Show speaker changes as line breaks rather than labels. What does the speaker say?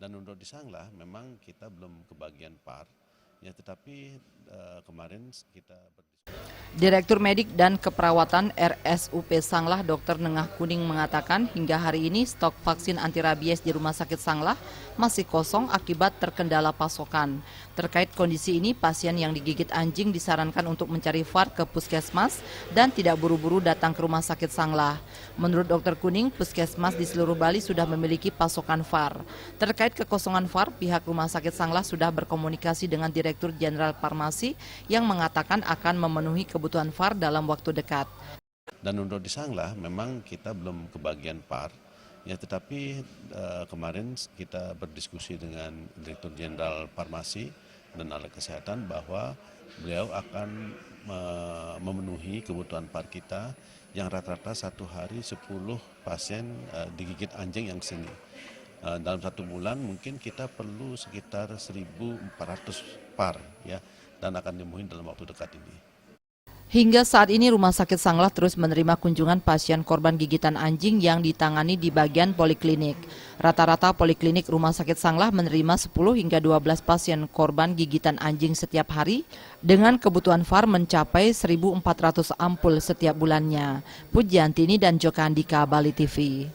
Dan untuk di Sanglah memang kita belum kebagian PAR, ya tetapi kemarin kita
Direktur Medik dan Keperawatan RSUP Sanglah Dr. Nengah Kuning mengatakan hingga hari ini stok vaksin anti rabies di Rumah Sakit Sanglah masih kosong akibat terkendala pasokan. Terkait kondisi ini, pasien yang digigit anjing disarankan untuk mencari VAR ke puskesmas dan tidak buru-buru datang ke Rumah Sakit Sanglah. Menurut Dr. Kuning, puskesmas di seluruh Bali sudah memiliki pasokan VAR. Terkait kekosongan VAR, pihak Rumah Sakit Sanglah sudah berkomunikasi dengan Direktur Jenderal Farmasi yang mengatakan akan memenuhi kebutuhan VAR dalam waktu dekat.
Dan untuk di Sanglah memang kita belum kebagian PAR, ya tetapi kemarin kita berdiskusi dengan Direktur Jenderal Farmasi dan Alat Kesehatan bahwa beliau akan memenuhi kebutuhan PAR kita yang rata-rata satu hari 10 pasien digigit anjing yang sini. Dalam satu bulan mungkin kita perlu sekitar 1.400 PAR ya, dan akan dipenuhi dalam waktu dekat ini.
Hingga saat ini Rumah Sakit Sanglah terus menerima kunjungan pasien korban gigitan anjing yang ditangani di bagian poliklinik. Rata-rata poliklinik Rumah Sakit Sanglah menerima 10 hingga 12 pasien korban gigitan anjing setiap hari dengan kebutuhan VAR mencapai 1.400 ampul setiap bulannya. Pujiantini dan Joko Andika, Bali TV.